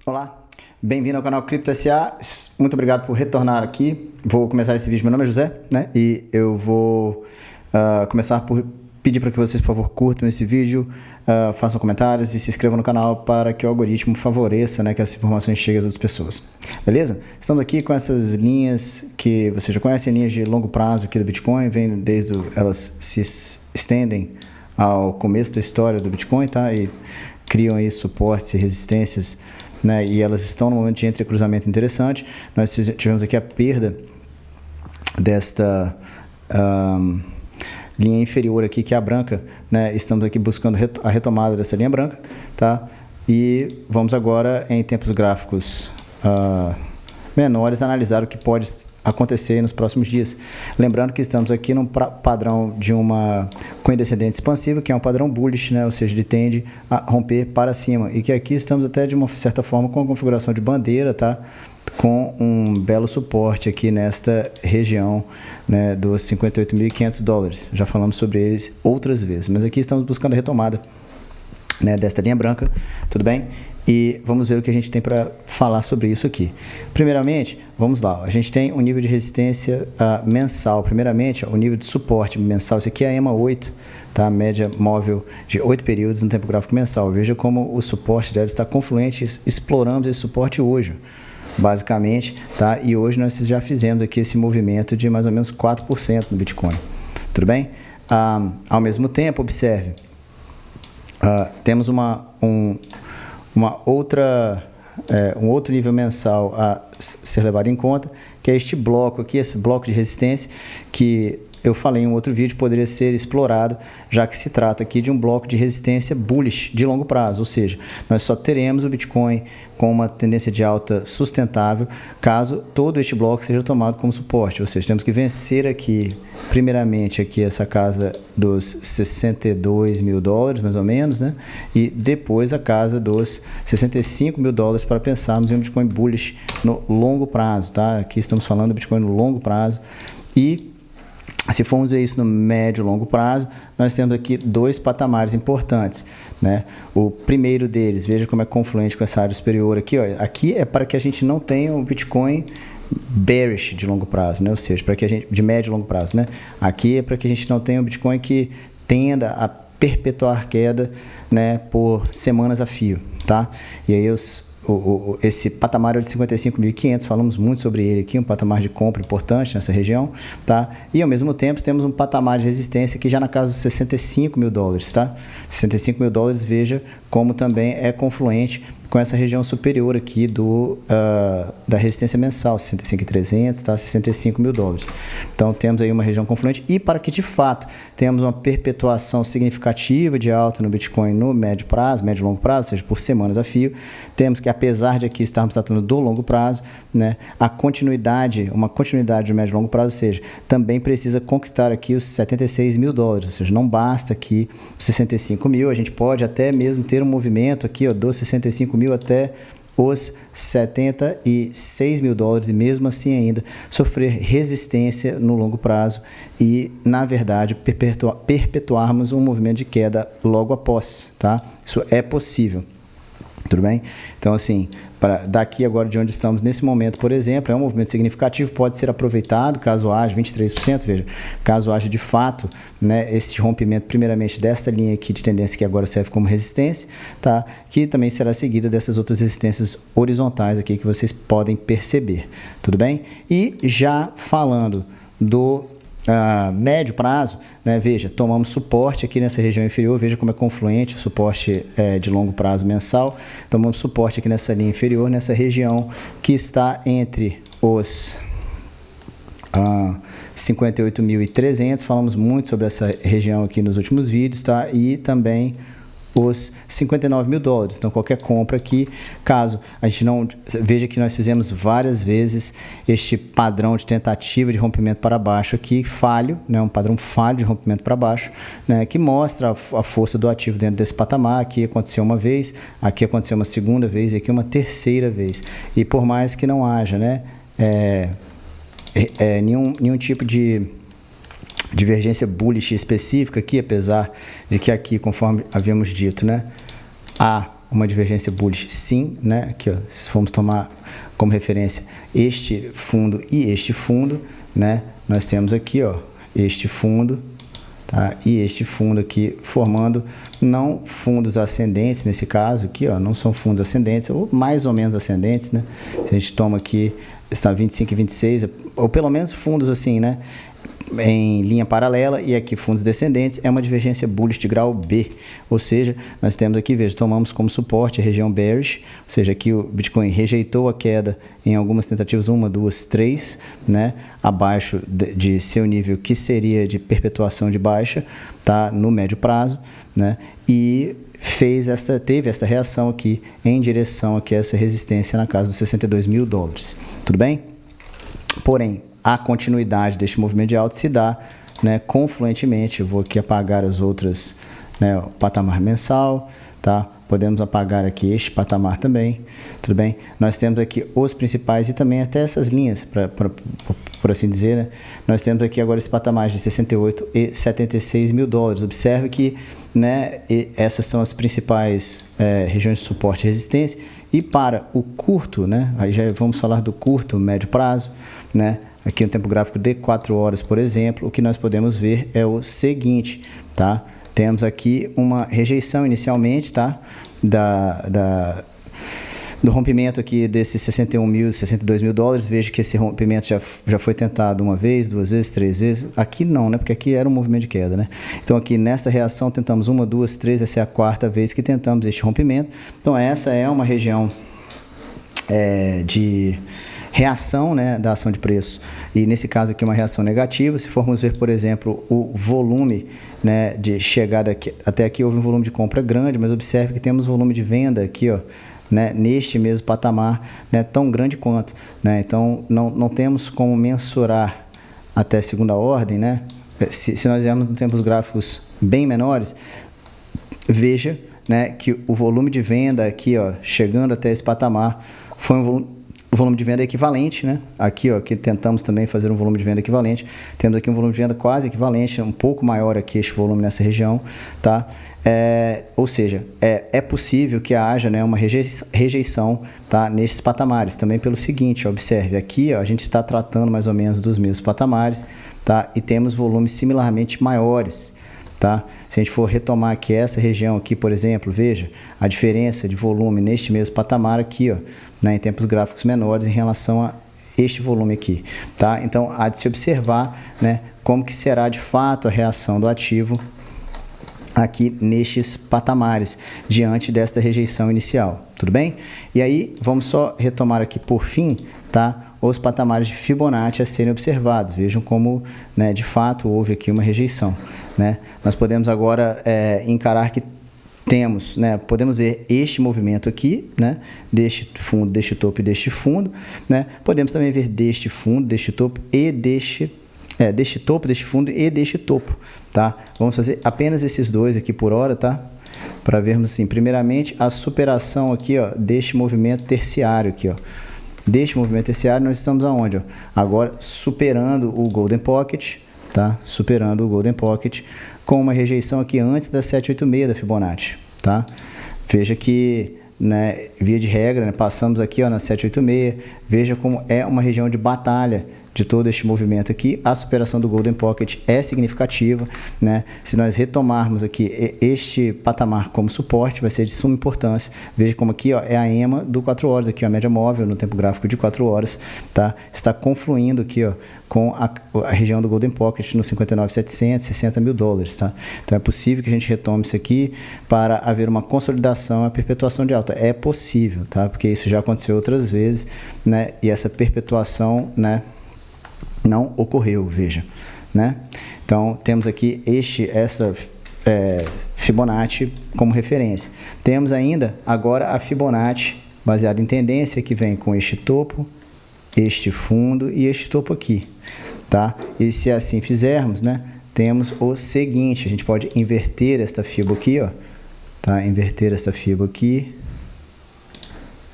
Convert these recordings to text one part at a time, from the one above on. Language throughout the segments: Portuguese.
Olá, bem-vindo ao canal Cripto SA. Muito obrigado por retornar aqui. Vou começar esse vídeo. Meu nome é José, né? E eu vou começar por pedir para que vocês, por favor, curtam esse vídeo, façam comentários e se inscrevam no canal para que o algoritmo favoreça, né, que essas informações cheguem às outras pessoas. Beleza? Estamos aqui com essas linhas que vocês já conhecem, linhas de longo prazo aqui do Bitcoin, elas se estendem ao começo da história do Bitcoin, tá? E criam aí suportes e resistências, né, e elas estão no momento de entrecruzamento interessante. Nós tivemos aqui a perda desta linha inferior aqui, que é a branca, né? Estamos aqui buscando a retomada dessa linha branca, tá? E vamos agora, em tempos gráficos menores, analisar o que pode acontecer nos próximos dias. Lembrando que estamos aqui num padrão de uma coin descendente expansiva, que é um padrão bullish, né? Ou seja, ele tende a romper para cima. E que aqui estamos até de uma certa forma com a configuração de bandeira, tá? Com um belo suporte aqui nesta região, né, dos $58.500. Já falamos sobre eles outras vezes, mas aqui estamos buscando a retomada, né, desta linha branca, tudo bem? E vamos ver o que a gente tem para falar sobre isso aqui. Primeiramente, vamos lá, a gente tem um nível de resistência mensal. Primeiramente, o nível de suporte mensal, isso aqui é a EMA 8, tá? Média móvel de 8 períodos no tempo gráfico mensal. Veja como o suporte dela está confluente, exploramos esse suporte hoje, basicamente, tá? E hoje nós já fizemos aqui esse movimento de mais ou menos 4% no Bitcoin, tudo bem? Ao mesmo tempo, observe, temos um outro nível mensal a ser levado em conta, que é este bloco aqui, esse bloco de resistência, que eu falei em um outro vídeo, poderia ser explorado, já que se trata aqui de um bloco de resistência bullish de longo prazo, ou seja, nós só teremos o Bitcoin com uma tendência de alta sustentável caso todo este bloco seja tomado como suporte, ou seja, temos que vencer aqui, primeiramente aqui essa casa dos $62 mil, mais ou menos, né? E depois a casa dos $65 mil para pensarmos em um Bitcoin bullish no longo prazo, tá? Aqui estamos falando do Bitcoin no longo prazo. E se formos ver isso no médio e longo prazo, nós temos aqui dois patamares importantes, né? O primeiro deles, veja como é confluente com essa área superior aqui, ó. Aqui é para que a gente não tenha o Bitcoin bearish de longo prazo, né? Ou seja, para que a gente, de médio e longo prazo, né? Aqui é para que a gente não tenha o Bitcoin que tenda a perpetuar queda, né, por semanas a fio, tá? E aí esse patamar de 55.500, falamos muito sobre ele aqui, um patamar de compra importante nessa região, tá? E ao mesmo tempo temos um patamar de resistência aqui já na casa dos $65 mil, tá? $65 mil, veja como também é confluente com essa região superior aqui da resistência mensal, 65.300, tá? $65 mil. Então temos aí uma região confluente, e para que de fato tenhamos uma perpetuação significativa de alta no Bitcoin no médio prazo, médio e longo prazo, ou seja, por semanas a fio, temos que, apesar de aqui estarmos tratando do longo prazo, né, uma continuidade de médio e longo prazo, ou seja, também precisa conquistar aqui os $76 mil, ou seja, não basta aqui os 65 mil, a gente pode até mesmo ter um movimento aqui, ó, dos 65 mil até os $76 mil, e mesmo assim ainda sofrer resistência no longo prazo e, na verdade, perpetuarmos um movimento de queda logo após, tá? Isso é possível. Tudo bem? Então, assim, daqui agora de onde estamos nesse momento, por exemplo, é um movimento significativo, pode ser aproveitado, caso haja 23%, veja, caso haja de fato, né, esse rompimento, primeiramente, desta linha aqui de tendência que agora serve como resistência, tá? Que também será seguida dessas outras resistências horizontais aqui que vocês podem perceber, tudo bem? E já falando do médio prazo, né, veja, tomamos suporte aqui nessa região inferior, veja como é confluente o suporte de longo prazo mensal, tomamos suporte aqui nessa linha inferior, nessa região que está entre os 58.300, falamos muito sobre essa região aqui nos últimos vídeos, tá? E também os $59 mil. Então, qualquer compra aqui, caso a gente não... Veja que nós fizemos várias vezes este padrão de tentativa de rompimento para baixo aqui, falho, né? Um padrão falho de rompimento para baixo, né? Que mostra a força do ativo dentro desse patamar. Aqui aconteceu uma vez, aqui aconteceu uma segunda vez e aqui uma terceira vez. E por mais que não haja, né, nenhum tipo de divergência bullish específica aqui, apesar de que aqui, conforme havíamos dito, né, há uma divergência bullish sim, né? Aqui, ó, se formos tomar como referência este fundo e este fundo, né? Nós temos aqui, ó, este fundo, tá? E este fundo aqui formando não fundos ascendentes nesse caso aqui, ó, não são fundos ascendentes, ou mais ou menos ascendentes, né? Se a gente toma aqui, está 25 e 26, ou pelo menos fundos assim, né? Em linha paralela, e aqui fundos descendentes, é uma divergência bullish de grau B, ou seja, nós temos aqui, veja, tomamos como suporte a região bearish, ou seja, aqui o Bitcoin rejeitou a queda em algumas tentativas, 1, 2, 3, né, abaixo de seu nível que seria de perpetuação de baixa, tá, no médio prazo, né, e teve esta reação aqui em direção aqui a essa resistência na casa dos 62 mil dólares, tudo bem? Porém, a continuidade deste movimento de alta se dá, né, confluentemente. Eu vou aqui apagar as outras, né, o patamar mensal, tá? Podemos apagar aqui este patamar também, tudo bem? Nós temos aqui os principais e também até essas linhas, por assim dizer, né? Nós temos aqui agora esse patamar de 68 e 76 mil dólares. Observe que, né, essas são as principais regiões de suporte e resistência. E para o curto, né, aí já vamos falar do curto, médio prazo, né? Aqui no tempo gráfico de 4 horas, por exemplo, o que nós podemos ver é o seguinte, tá? Temos aqui uma rejeição inicialmente, tá? Do rompimento aqui desses 61 mil, 62 mil dólares. Veja que esse rompimento já foi tentado uma vez, 2 vezes, 3 vezes. Aqui não, né? Porque aqui era um movimento de queda, né? Então aqui nessa reação tentamos 1, 2, 3, essa é a 4ª vez que tentamos este rompimento. Então essa é uma região de reação, né, da ação de preço, e nesse caso aqui uma reação negativa. Se formos ver, por exemplo, o volume, né, de chegada aqui, até aqui houve um volume de compra grande, mas observe que temos volume de venda aqui, ó, né, neste mesmo patamar, né, tão grande quanto, né, então não temos como mensurar até segunda ordem, né, se nós viermos em tempos gráficos bem menores, veja, né, que o volume de venda aqui, ó, chegando até esse patamar, foi um volume de venda equivalente, né? Aqui, ó, aqui tentamos também fazer um volume de venda equivalente. Temos aqui um volume de venda quase equivalente, um pouco maior aqui este volume nessa região, tá? Ou seja, é possível que haja, né, uma rejeição, tá, nesses patamares. Também pelo seguinte, observe, aqui, ó, a gente está tratando mais ou menos dos mesmos patamares, tá? E temos volumes similarmente maiores, tá? Se a gente for retomar aqui essa região aqui, por exemplo, veja a diferença de volume neste mesmo patamar aqui, ó, né, em tempos gráficos menores em relação a este volume aqui, tá? Então, há de se observar, né, como que será de fato a reação do ativo aqui nestes patamares, diante desta rejeição inicial, tudo bem? E aí, vamos só retomar aqui por fim, tá, os patamares de Fibonacci a serem observados. Vejam como, né, de fato houve aqui uma rejeição, né? Nós podemos agora encarar que temos, né, podemos ver este movimento aqui, né, deste fundo, deste topo e deste fundo, né? Podemos também ver deste fundo, deste topo e deste topo, deste fundo e deste topo, tá? Vamos fazer apenas esses dois aqui por hora, tá? Para vermos assim, primeiramente a superação aqui, ó, deste movimento terciário aqui, ó. Deste movimento terciário nós estamos aonde, ó? Agora superando o Golden Pocket, tá? Superando o Golden Pocket com uma rejeição aqui antes da 786 da Fibonacci, tá? Veja que, né, via de regra, né, passamos aqui, ó, na 786, veja como é uma região de batalha de todo este movimento aqui. A superação do Golden Pocket é significativa, né? Se nós retomarmos aqui este patamar como suporte, vai ser de suma importância. Veja como aqui, ó, é a EMA do 4 horas, aqui, ó, a média móvel no tempo gráfico de 4 horas, tá? Está confluindo aqui, ó, com a região do Golden Pocket no 59.700, 60 mil dólares, tá? Então é possível que a gente retome isso aqui para haver uma consolidação, a perpetuação de alta. É possível, tá? Porque isso já aconteceu outras vezes, né? E essa perpetuação, né, não ocorreu, veja, né? Então, temos aqui essa Fibonacci como referência. Temos ainda agora a Fibonacci baseada em tendência, que vem com este topo, este fundo e este topo aqui, tá? E se assim fizermos, né, temos o seguinte, a gente pode inverter esta Fibo aqui, ó, tá? Inverter esta Fibo aqui,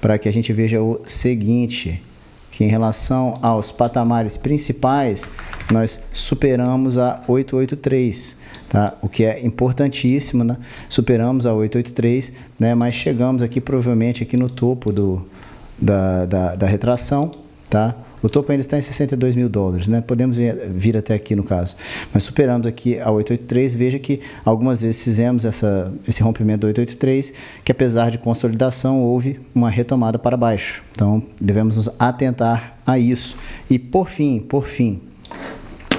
para que a gente veja o seguinte, que em relação aos patamares principais, nós superamos a 883, tá? O que é importantíssimo, né? Superamos a 883, né? Mas chegamos aqui provavelmente aqui no topo da retração, tá? O topo ainda está em 62 mil dólares, né? Podemos vir até aqui no caso, mas superamos aqui a 883. Veja que algumas vezes fizemos esse rompimento do 883, que apesar de consolidação houve uma retomada para baixo. Então devemos nos atentar a isso. E por fim,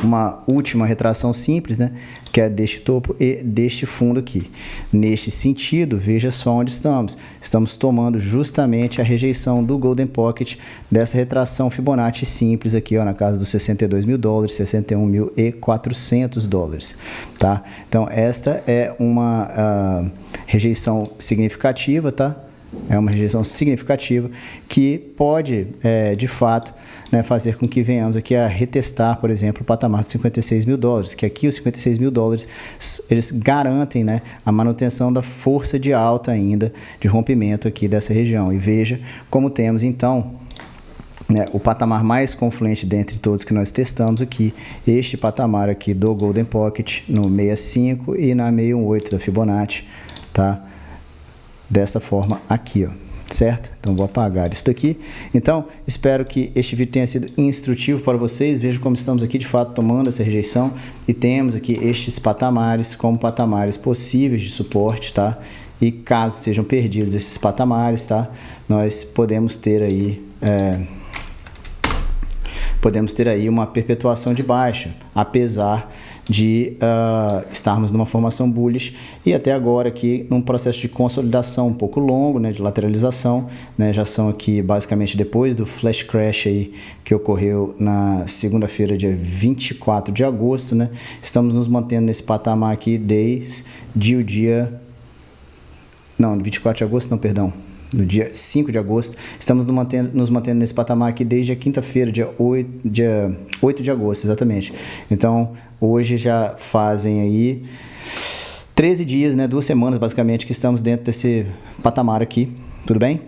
uma última retração simples, né, que é deste topo e deste fundo aqui. Neste sentido, veja só onde estamos. Estamos tomando justamente a rejeição do Golden Pocket dessa retração Fibonacci simples aqui, ó, na casa dos 62 mil dólares, 61.400 dólares, tá? Então, esta é uma rejeição significativa, tá? É uma rejeição significativa que pode, de fato, né, fazer com que venhamos aqui a retestar, por exemplo, o patamar de 56 mil dólares, que aqui os 56 mil dólares, eles garantem, né, a manutenção da força de alta ainda, de rompimento aqui dessa região. E veja como temos, então, né, o patamar mais confluente dentre todos que nós testamos aqui, este patamar aqui do Golden Pocket, no 65 e na 618 da Fibonacci, tá? Dessa forma aqui, ó, certo? Então vou apagar isso daqui. Então espero que este vídeo tenha sido instrutivo para vocês. Vejam como estamos aqui de fato tomando essa rejeição e temos aqui estes patamares como patamares possíveis de suporte, tá? E caso sejam perdidos esses patamares, tá? Nós podemos ter aí uma perpetuação de baixa, apesar de estarmos numa formação bullish e até agora aqui num processo de consolidação um pouco longo, né, de lateralização, né, já são aqui basicamente depois do flash crash aí que ocorreu na segunda-feira, dia 24 de agosto, né, estamos nos mantendo nesse patamar aqui desde o dia, não, 24 de agosto, não, perdão, no dia 5 de agosto, estamos nos mantendo nesse patamar aqui desde a quinta-feira, dia 8 de agosto, exatamente. Então, hoje já fazem aí 13 dias, né, 2 semanas basicamente, que estamos dentro desse patamar aqui, tudo bem?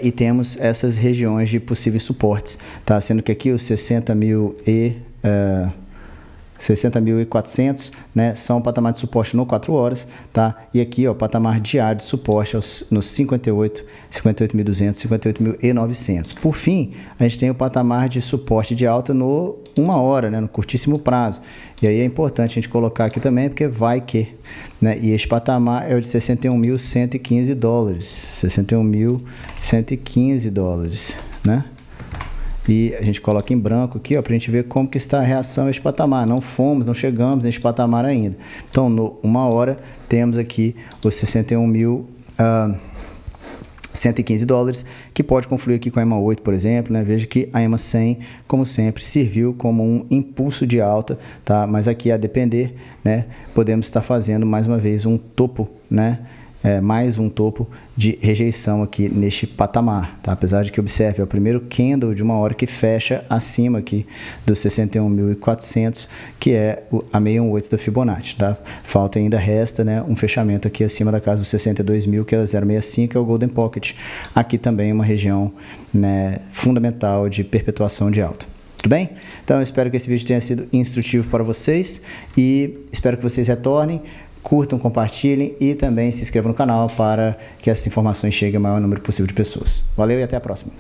E temos essas regiões de possíveis suportes, tá? Sendo que aqui os 60.400, né, são patamar de suporte no 4 horas, tá? E aqui, ó, patamar diário de suporte nos 58.200, 58.900. Por fim, a gente tem o patamar de suporte de alta no 1 hora, né, no curtíssimo prazo. E aí é importante a gente colocar aqui também, porque vai que, né? E este patamar é o de 61.115 dólares, 61.115 dólares, né? E a gente coloca em branco aqui, ó, para a gente ver como que está a reação a este patamar. Não chegamos neste patamar ainda. Então, no 1 hora, temos aqui os 61.115 dólares, que pode confluir aqui com a EMA 8, por exemplo, né? Veja que a EMA 100, como sempre, serviu como um impulso de alta, tá? Mas aqui, a depender, né, podemos estar fazendo mais uma vez um topo, né? Mais um topo de rejeição aqui neste patamar, tá? Apesar de que observe, é o primeiro candle de 1 hora que fecha acima aqui dos 61.400, que é a 618 da Fibonacci, tá? Resta, né, um fechamento aqui acima da casa dos 62.000, que é a 0,65, que é o Golden Pocket. Aqui também uma região, né, fundamental de perpetuação de alta. Tudo bem? Então eu espero que esse vídeo tenha sido instrutivo para vocês e espero que vocês retornem, curtam, compartilhem e também se inscrevam no canal para que essas informações cheguem ao maior número possível de pessoas. Valeu e até a próxima!